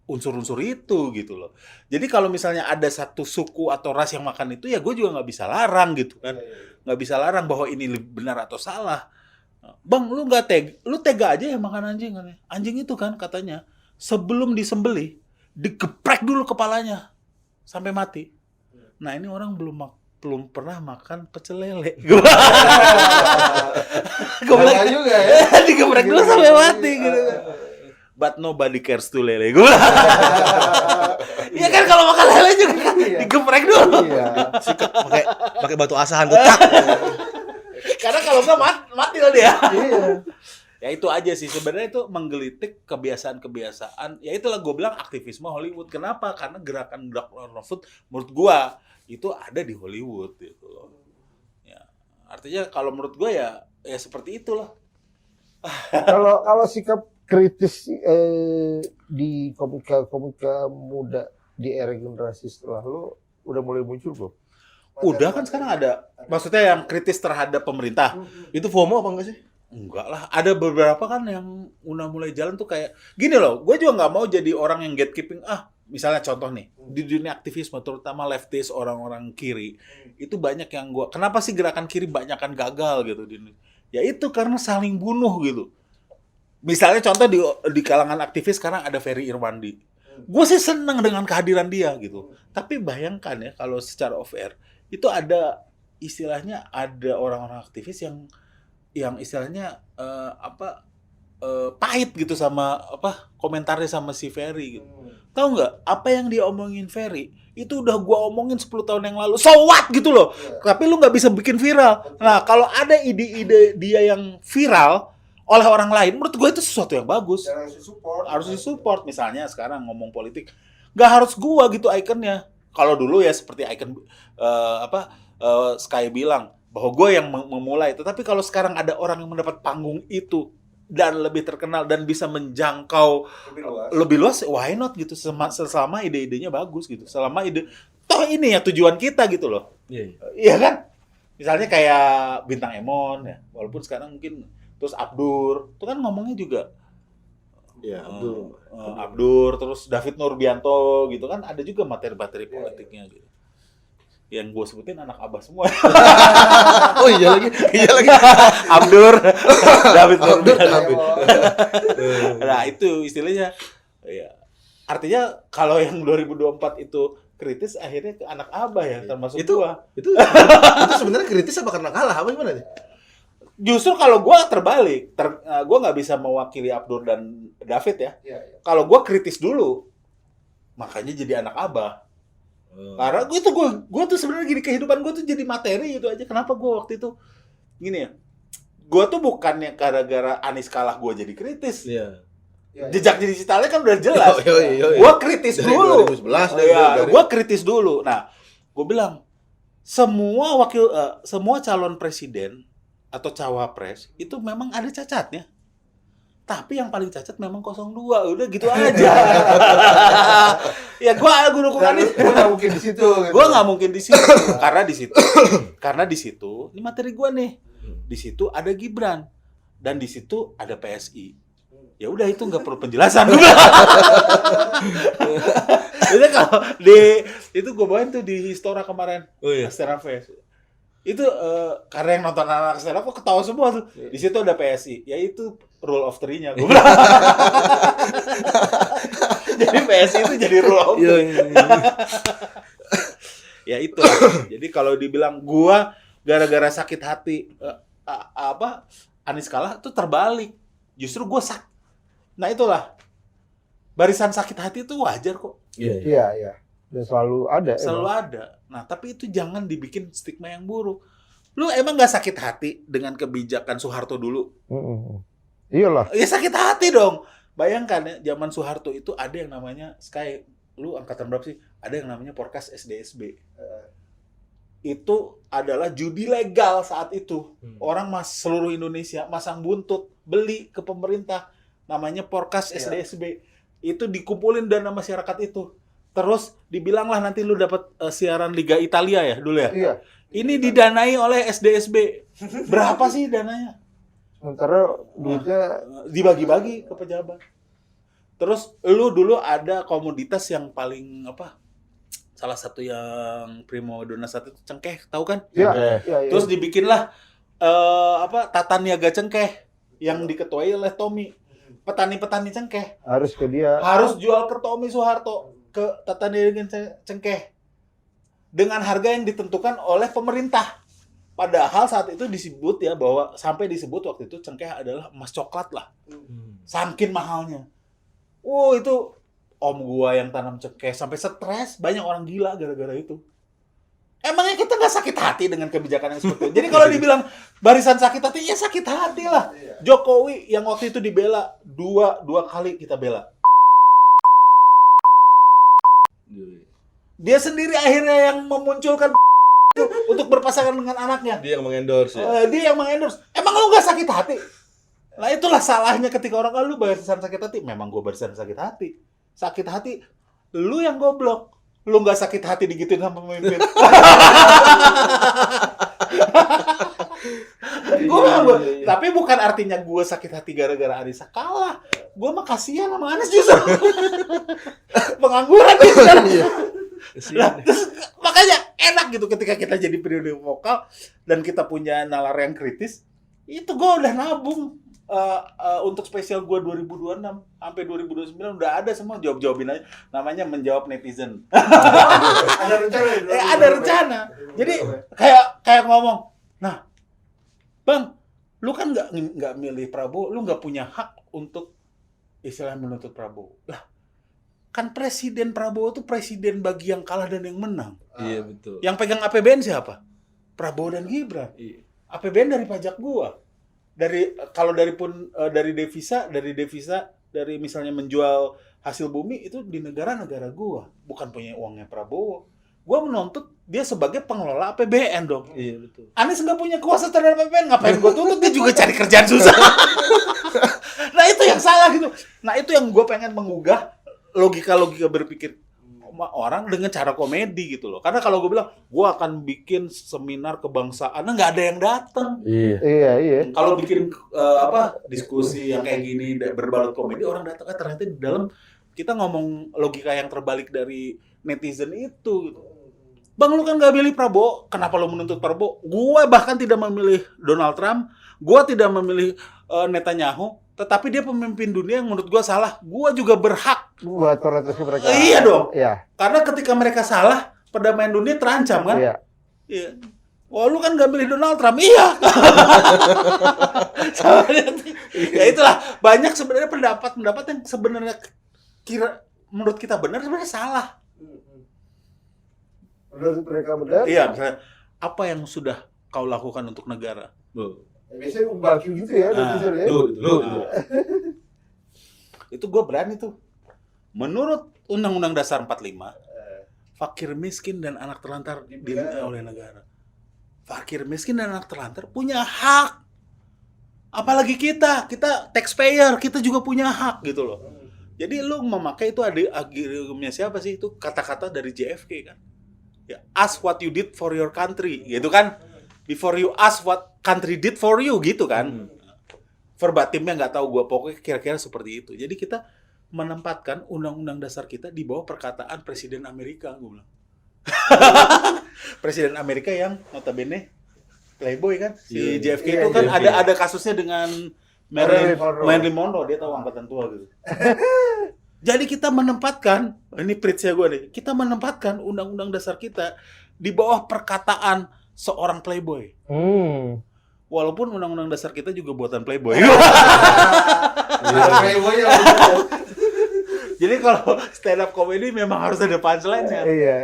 unsur-unsur itu gitu loh. Jadi kalau misalnya ada satu suku atau ras yang makan itu ya gue juga nggak bisa larang gitu kan. Nggak bisa larang bahwa ini benar atau salah. Bang, lu tega aja ya makan anjing kan. Anjing itu kan katanya sebelum disembelih digeprek dulu kepalanya sampai mati. Nah, ini orang belum pernah makan pecel lele. Gue bilang juga ya. digeprek dulu sampai mati gitu. But nobody cares to lele. Gue iya kan kalau makan lele juga kan digeprek dulu. Iya. Sikat pakai batu asahan tuh. Tak. Karena kalau enggak mati lah dia. Iya. Ya itu aja sih sebenarnya itu menggelitik kebiasaan-kebiasaan. Ya itulah gue bilang aktivisme Hollywood. Kenapa? Karena gerakan Dog Are Not Food menurut gue itu ada di Hollywood gitu loh. Ya, artinya kalau menurut gue ya seperti itulah. Kalau sikap kritis di komika muda di era generasi setelah lo udah mulai muncul belum? Udah kan sekarang ada. Maksudnya yang kritis terhadap pemerintah. Itu FOMO apa enggak sih? Enggak lah, ada beberapa kan yang udah mulai jalan tuh kayak gini loh, gue juga nggak mau jadi orang yang gatekeeping. Misalnya contoh nih, di dunia aktivisme terutama leftist, orang-orang kiri itu banyak yang kenapa sih gerakan kiri banyakan gagal gitu di Indonesia? Ya itu karena saling bunuh gitu. Misalnya contoh di kalangan aktivis sekarang ada Ferry Irwandi. Gue sih seneng dengan kehadiran dia gitu. Tapi bayangkan ya kalau secara off air itu ada istilahnya ada orang-orang aktivis yang istilahnya pahit gitu sama komentarnya sama si Ferry gitu. Tahu nggak apa yang dia omongin Ferry itu udah gua omongin 10 tahun yang lalu. So what gitu loh. Tapi lu nggak bisa bikin viral. Nah, kalau ada ide-ide dia yang viral oleh orang lain, menurut gua itu sesuatu yang bagus. Harus disupport. Misalnya sekarang ngomong politik, nggak harus gua gitu ikonnya. Kalau dulu ya seperti ikon Sky bilang bahwa gue yang memulai. Tetapi kalau sekarang ada orang yang mendapat panggung itu dan lebih terkenal dan bisa menjangkau lebih luas, why not gitu, selama ide-idenya bagus gitu, selama ide toh ini ya tujuan kita gitu loh. Iya kan, misalnya kayak Bintang Emon ya, walaupun sekarang mungkin terus Abdur itu kan ngomongnya juga Abdur terus David Nurbianto gitu kan, ada juga materi-materi politiknya gitu. Yang gue sebutin anak abah semua. Oh iya lagi. Abdur, David Nurbianto. Nah itu istilahnya. Ya. Artinya kalau yang 2024 itu kritis, akhirnya ke anak abah ya, termasuk gua. Itu sebenarnya kritis apa karena kalah? Apa gimana nih? Justru kalau gua terbalik, gua nggak bisa mewakili Abdur dan David ya. Kalau gua kritis dulu, makanya jadi anak abah. Karena gue tuh sebenarnya gini, kehidupan gue tuh jadi materi itu aja. Kenapa gue waktu itu gini ya? Gue tuh bukannya gara-gara Anies kalah gue jadi kritis. Jejak digitalnya kan udah jelas. Gue kritis dari dulu. 2011 gue kritis dulu. Nah, gue bilang semua calon presiden atau cawapres itu memang ada cacatnya. Tapi yang paling cacat memang 02, udah gitu aja. Ya gue dukung Anies. Gue nggak mungkin di situ. Gitu. Gue nggak mungkin di situ, karena di situ ini materi gue nih. Di situ ada Gibran dan di situ ada PSI. Ya udah itu nggak perlu penjelasan. Jadi kalau itu gue bawain tuh di Histora kemarin, Astera Fest. Itu karena yang nonton anak Astera kok ketawa semua tuh. Di situ ada PSI, yaitu rule of three-nya. Gue bilang. Jadi PSI itu jadi rule of three. Ya itu. Jadi kalau dibilang gua gara-gara sakit hati Anies kalah, itu terbalik. Justru gua Nah itulah. Barisan sakit hati itu wajar kok. Iya. Dan selalu ada. Selalu ada. Nah, tapi itu jangan dibikin stigma yang buruk. Lu emang gak sakit hati dengan kebijakan Soeharto dulu? Iyalah. Ya sakit hati dong. Bayangkan ya, zaman Soeharto itu ada yang namanya Sky. Lu angkatan berapa sih? Ada yang namanya Porkas SDSB. Itu adalah judi legal saat itu. Orang seluruh Indonesia masang buntut beli ke pemerintah. Namanya Porkas SDSB. Itu dikumpulin dana masyarakat itu. Terus dibilanglah nanti lu dapat siaran Liga Italia ya dulu ya. Iya. Ini didanai oleh SDSB. Berapa sih dananya? Sementara duitnya dibagi-bagi ke pejabat. Terus lu dulu ada komoditas yang paling salah satu yang prima donna saat itu cengkeh, tahu kan? Iya. Terus dibikinlah tata niaga cengkeh yang diketuai oleh Tommy. Petani-petani cengkeh harus ke dia. Harus jual ke Tommy Soeharto, ke tata niaga cengkeh dengan harga yang ditentukan oleh pemerintah. Padahal saat itu disebut ya bahwa sampai disebut waktu itu cengkeh adalah emas coklat lah. Saking mahalnya. Itu om gua yang tanam cengkeh sampai stres, banyak orang gila gara-gara itu. Emangnya kita nggak sakit hati dengan kebijakan yang seperti itu? Jadi kalau dibilang barisan sakit hati, ya sakit hati lah. Jokowi yang waktu itu dibela, dua kali kita bela. Dia sendiri akhirnya yang memunculkan untuk berpasangan dengan anaknya. Dia yang mengendorse ya? Dia yang mengendorse. Emang lu nggak sakit hati? Nah itulah salahnya ketika orang lu barisan sakit hati. Memang gue barisan sakit hati. Sakit hati, lu yang goblok. Lu nggak sakit hati digituin sama pemimpin. Tapi bukan artinya gue sakit hati gara-gara Anies kalah. Gue mah kasihan sama Anies justru. Pengangguran gitu kan. Nah, terus, makanya enak gitu ketika kita jadi periode vokal dan kita punya nalar yang kritis. Itu gue udah nabung untuk spesial gue 2026 sampai 2029 udah ada semua, jawabin aja. Namanya menjawab netizen. Ada rencana. Ada rencana. Jadi kayak ngomong, nah, Bang, Lu kan nggak milih Prabowo, lu nggak punya hak untuk istilahnya menuntut Prabowo. Lah, kan Presiden Prabowo itu presiden bagi yang kalah dan yang menang. Iya betul. Yang pegang APBN siapa? Prabowo dan Gibran. Iya. APBN dari pajak gua. Dari devisa, dari misalnya menjual hasil bumi itu di negara-negara gua, bukan punya uangnya Prabowo. Gua menuntut dia sebagai pengelola APBN dong. Iya betul. Anies nggak punya kuasa terhadap APBN, ngapain gua tuntut? Dia juga cari kerjaan susah. Nah itu yang salah gitu. Nah itu yang gua pengen menggugah logika berpikir orang dengan cara komedi gitu loh. Karena kalau gue bilang, gue akan bikin seminar kebangsaan, nggak ada yang datang. Iya. Kalau bikin diskusi yang kayak gini berbalut komedi, orang datang ternyata di dalam kita ngomong logika yang terbalik dari netizen itu. Gitu. Bang, lu kan nggak milih Prabowo, kenapa lu menuntut Prabowo? Gue bahkan tidak memilih Donald Trump, gue tidak memilih Netanyahu, tetapi dia pemimpin dunia yang menurut gue salah. Gue juga berhak buat protes mereka. Iya dong. Iya. Karena ketika mereka salah, perdamaian dunia terancam kan? Iya. Iya. Oh, lu kan gak milih Donald Trump. Iya. Ya itulah, banyak sebenarnya pendapat yang sebenarnya menurut kita benar sebenarnya salah. Menurut mereka benar. Iya, misalnya apa yang sudah kau lakukan untuk negara? Biasanya membagi gitu ya, netizen ya. Itu gue berani tuh. Menurut Undang-Undang Dasar 45, fakir miskin dan anak terlantar dinilai oleh negara. Fakir miskin dan anak terlantar punya hak. Apalagi kita taxpayer, kita juga punya hak gitu loh. Jadi lu memakai itu argumennya siapa sih? Itu kata-kata dari JFK kan. Ya, ask what you did for your country, gitu kan? Before you ask what country did for you, gitu kan? Verbatimnya nggak tahu gue, pokoknya kira-kira seperti itu. Jadi kita menempatkan undang-undang dasar kita di bawah perkataan Presiden Amerika, gue bilang. Presiden Amerika yang notabene playboy kan, si JFK itu kan ada kasusnya dengan Marilyn Monroe, dia tahu angkatan tua gitu. Jadi kita menempatkan, ini preach-nya gue nih, kita menempatkan undang-undang dasar kita di bawah perkataan seorang playboy. Walaupun undang-undang dasar kita juga buatan playboy. Jadi kalau stand up comedy memang harus ada punchline-nya. Iya.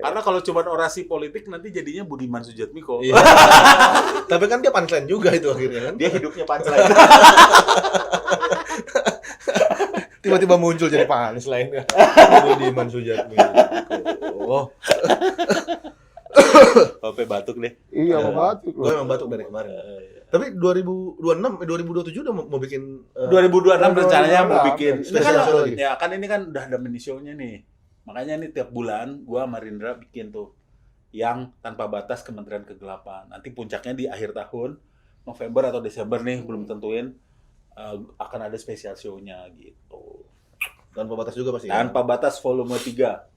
Karena kalau cuma orasi politik nanti jadinya Budiman Sujatmiko. Iya. Tapi kan dia punchline juga itu akhirnya kan. Dia hidupnya punchline. Tiba-tiba muncul jadi punchline kan. Budiman Sujatmiko. Oh. Sampai batuk deh. Iya, mau batuk Gue emang batuk dari kemarin. Tapi 2026, 2027 udah mau bikin 2026 rencananya mau bikin spesial show lagi. Ya kan ini kan udah ada mini show-nya nih. Makanya nih tiap bulan gua sama Rindra bikin tuh yang tanpa batas Kementerian Kegelapan. Nanti puncaknya di akhir tahun, November atau Desember nih, belum tentuin, akan ada spesial show-nya gitu. Tanpa batas juga pasti. Tanpa batas volume 3.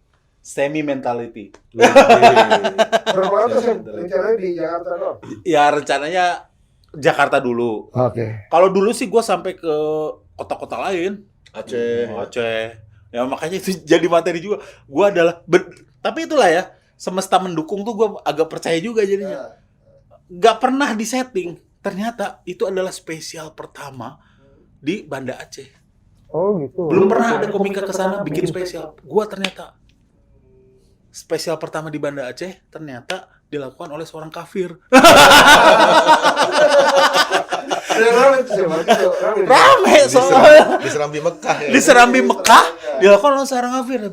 Semi mentality. Berapa ratus rencananya di Jakarta doang? Ya rencananya Jakarta dulu. Oke. Kalau dulu sih gue sampai ke kota-kota lain. Aceh. Ya makanya itu jadi materi juga. Gue adalah tapi itulah ya, semesta mendukung tuh gue agak percaya juga jadinya. Gak pernah disetting. Ternyata itu adalah spesial pertama di Banda Aceh. Oh gitu. Belum pernah ada komika kesana bikin spesial. Gue ternyata spesial pertama di Banda Aceh ternyata dilakukan oleh seorang kafir. Rame soalnya. Di Serambi Mekah ya. Di Serambi Mekah dilakukan oleh seorang kafir.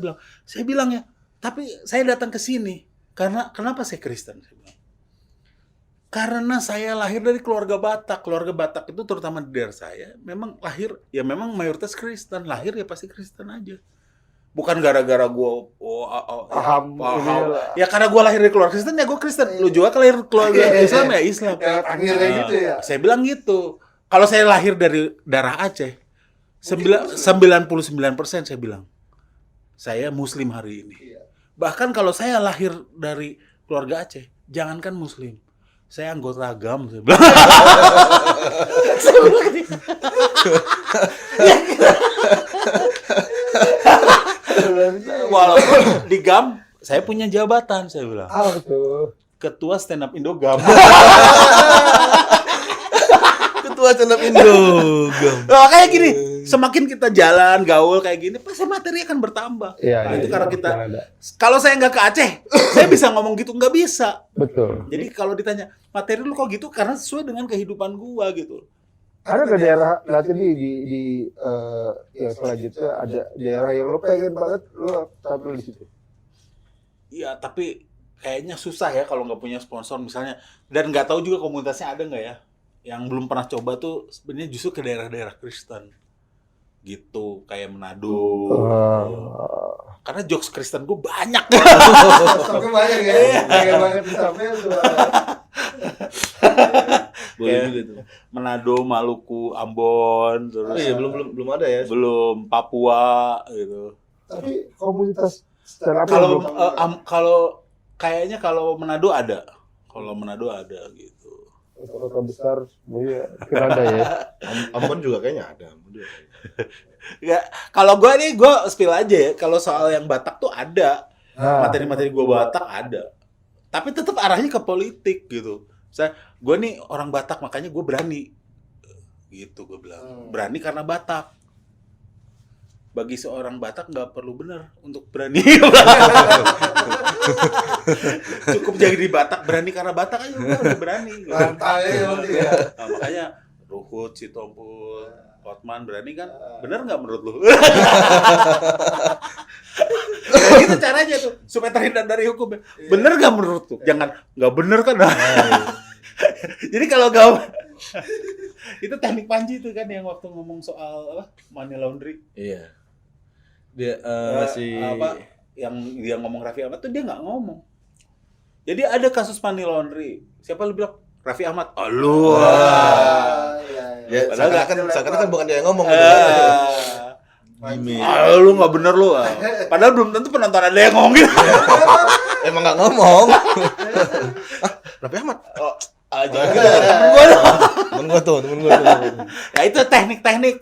Saya bilang ya, tapi saya datang ke sini karena kenapa saya Kristen? Saya bilang, karena saya lahir dari keluarga Batak. Keluarga Batak itu terutama di daerah saya memang lahir ya memang mayoritas Kristen. Lahir ya pasti Kristen aja. Bukan gara-gara gue paham. Ya karena gue lahir dari keluarga Kristen ya gue Kristen. Lu juga lahir keluarga Islam ya Islam. Akhirnya gitu ya. Saya bilang gitu. Kalau saya lahir dari darah Aceh, 99% saya bilang saya Muslim hari ini. Bahkan kalau saya lahir dari keluarga Aceh, jangankan Muslim, saya anggota agam. Saya bilang. Saya bilang gitu. Walaupun di GAM saya punya jabatan, saya bilang. Betul. Ketua Stand Up Indo GAM. Wah, stand up Indo. Nah, kayak gini, semakin kita jalan gaul kayak gini, pasti materi akan bertambah. Iya, Nah, iya, itu iya, karena kita, ada. kalau saya nggak ke Aceh, saya bisa ngomong gitu, nggak bisa. Betul. Jadi kalau ditanya materi lu kok gitu, karena sesuai dengan kehidupan gua gitu. Ada ke daerah nanti yang selanjutnya ada daerah yang lo pengen banget lo tampil di situ. Iya, tapi kayaknya susah ya kalau nggak punya sponsor misalnya, dan nggak tahu juga komunitasnya ada nggak ya. Yang belum pernah coba tuh sebenarnya justru ke daerah-daerah Kristen gitu, kayak Manado. Karena jokes Kristen gue banyak. Stoknya banyak ya. Pengen banget disampaikan tuh. Boleh juga tuh. Manado, Maluku, Ambon, terus Oh iya, belum ada ya. belum Papua gitu. Tapi komunitas stand up Kalau belum- kalau kayaknya kalau Manado ada. Kalau Manado ada gitu. kota besar semuanya kira ada ya. Ambon juga kayaknya ada. Ya, kalau gue spill aja ya. Kalau soal yang Batak tuh ada. Nah, Materi-materi gue Batak ada. Tapi tetap arahnya ke politik gitu. Gue nih orang Batak, makanya gue berani. Gitu gue bilang. Berani karena Batak. Bagi seorang Batak nggak perlu benar untuk berani. Cukup jadi di Batak, berani karena Batak aja udah berani. Gitu. lantai ya. Nah, makanya Ruhut, Sitompul, Hotman berani kan? Bener nggak menurut lu? Kayak gitu caranya tuh supaya terhindar dari hukum. Bener nggak menurut lu? Jangan nggak bener kan? Jadi kalau nggak itu teknik Panji itu kan yang waktu ngomong soal apa money laundry. Iya. Dia Apa yang dia ngomong Raffi Ahmad tuh dia nggak ngomong. Jadi ada kasus money laundry. Siapa lu bilang? Raffi Ahmad. Oh lu. Ya, Padahal seakan-akan bukan dia yang ngomong gitu. Gimik. Lu nggak bener lu. Padahal belum tentu penonton ada yang ngomong gitu. Emang nggak ngomong. Raffi Ahmad. Jangan gitu, temen gue loh. Temen gua tuh. Ya itu teknik-teknik.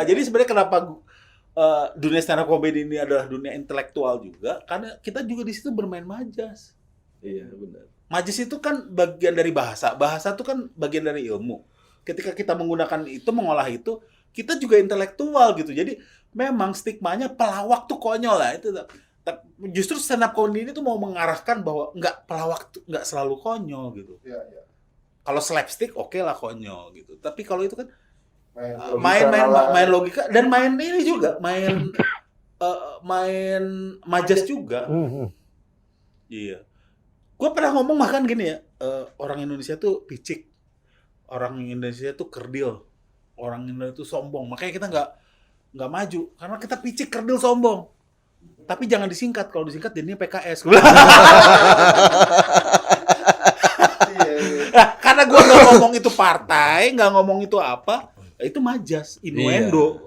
Jadi sebenarnya kenapa dunia stand up comedy ini adalah dunia intelektual juga, karena kita juga di situ bermain majas. Iya, benar. Majas itu kan bagian dari bahasa. Bahasa itu kan bagian dari ilmu. Ketika kita menggunakan itu, mengolah itu, kita juga intelektual gitu. Jadi memang stigmanya pelawak tuh konyol lah itu. Justru stand up comedy ini tuh mau mengarahkan bahwa pelawak tuh nggak selalu konyol gitu. Kalau slapstick oke lah konyol gitu. Tapi kalau itu kan main logika dan main ini juga, main majas juga. Iya. Gue pernah ngomong makan gini ya, orang Indonesia tuh picik, orang Indonesia tuh kerdil, orang Indonesia tuh sombong. Makanya kita nggak maju karena kita picik, kerdil, sombong. Tapi jangan disingkat, kalau disingkat jadinya PKS. Nah, karena gue nggak ngomong itu partai, nggak ngomong itu apa, itu majas, innuendo.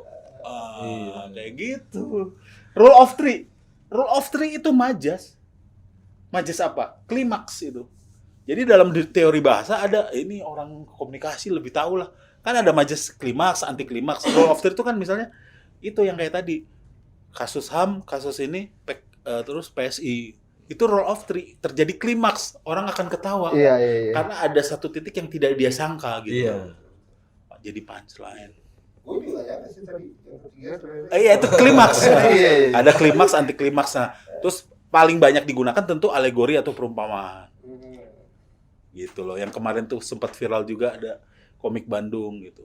Kayak gitu. Rule of three itu majas. Majas apa? Klimaks itu. Jadi dalam teori bahasa ada, ini orang komunikasi lebih tahu lah. Kan ada majas klimaks, anti klimaks. Rule of three itu kan misalnya itu yang kayak tadi. Kasus HAM, kasus ini, terus PSI. Itu rule of three, terjadi klimaks, orang akan ketawa. Iya. Karena ada satu titik yang tidak dia sangka gitu. Iya. Jadi punchline. Gue juga ya sih tadi yang ketiga. Iya itu klimaks. Iya. Ada klimaks, anti klimaks. Nah, terus paling banyak digunakan tentu alegori atau perumpamaan. Gitu loh. Yang kemarin tuh sempat viral juga ada komik Bandung gitu.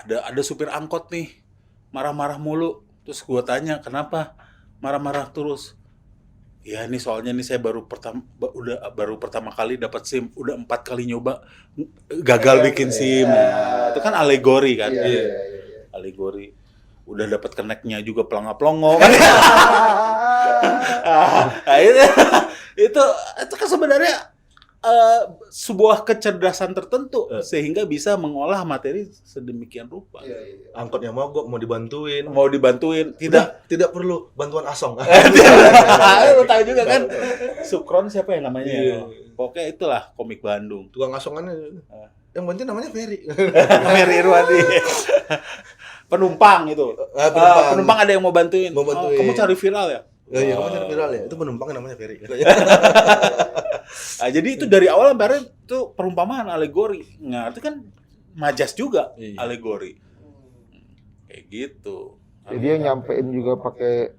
Ada supir angkot nih marah-marah mulu. Terus gue tanya kenapa marah-marah terus. Ya ini soalnya nih saya baru pertama kali dapat SIM, udah 4 kali nyoba gagal bikin SIM. Nah, itu kan alegori kan. Iya. Alegori. Udah dapat keneknya juga pelongo-pelongo kan. Nah, itu kan sebenarnya sebuah kecerdasan tertentu sehingga bisa mengolah materi sedemikian rupa. Angkotnya mogok, mau dibantuin. Mau dibantuin, Tidak perlu bantuan asong. Lu tahu juga kan. Sukron siapa ya namanya? Iya. Pokoknya itulah komik Bandung. Tukang asongannya. Yang bantuin namanya Ferry. Ferry Irwadi. Penumpang itu. Penumpang ada yang mau bantuin. Mau bantuin. Kamu cari viral ya? Iya, kamu cari viral ya. Itu penumpangnya namanya Ferry. Nah, jadi itu dari awal sampai akhir Itu perumpamaan, alegori. Nah, itu kan majas juga, Iya. alegori. Kayak gitu. Jadi yang nyampein juga pakai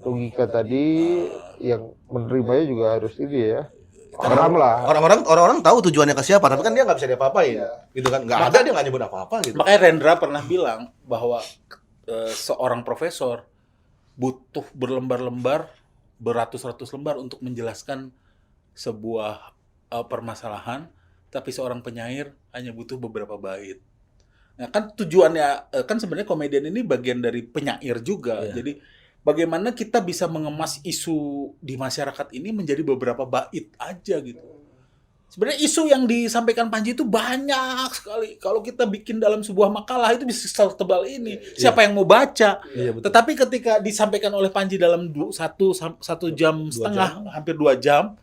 logika tadi, yang menerimanya juga harus ini ya. Paham lah. Orang-orang tahu tujuannya ke siapa, tapi kan dia nggak bisa diapa-apain. Gitu kan, nggak ada, dia nggak nyebut apa-apa gitu. Makanya Rendra pernah bilang bahwa seorang profesor butuh berlembar-lembar, beratus-ratus lembar untuk menjelaskan sebuah permasalahan, tapi seorang penyair hanya butuh beberapa bait. Nah, kan tujuannya kan sebenarnya komedian ini bagian dari penyair juga. Iya. Jadi bagaimana kita bisa mengemas isu di masyarakat ini menjadi beberapa bait aja gitu. Sebenarnya isu yang disampaikan Panji itu banyak sekali. Kalau kita bikin dalam sebuah makalah itu bisa setebal ini. Siapa yang mau baca? Iya, betul. Tetapi ketika disampaikan oleh Panji dalam satu jam setengah, hampir 2 jam,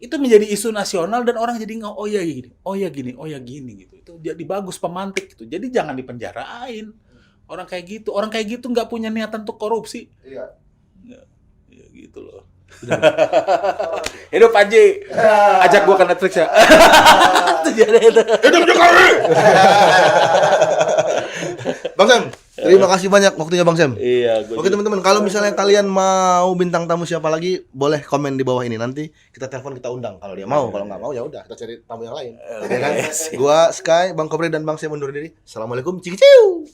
itu menjadi isu nasional dan orang jadi nggak, oh ya gini, oh ya gini, oh ya gini gitu. Itu jadi bagus pemantik gitu. Jadi jangan dipenjarain. Orang kayak gitu nggak punya niatan untuk korupsi. Iya. Ya gitu loh. Hidup Panji. Ajak gua ke Netflix ya. Hidup Jokowi! Bang Sam, terima kasih banyak waktunya Bang Sam. Iya, gua Oke juga. teman-teman, kalau misalnya kalian mau bintang tamu siapa lagi, boleh komen di bawah ini. Nanti kita telepon, kita undang. Kalau dia mau, kalau nggak mau ya udah kita cari tamu yang lain. Ya kan? Gua Sky, Bang Kopri dan Bang Sam undur diri. Assalamualaikum, cikiciu.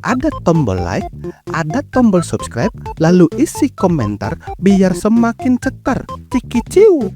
Ada tombol like, ada tombol subscribe, lalu isi komentar biar semakin cetar. Ciki ciu.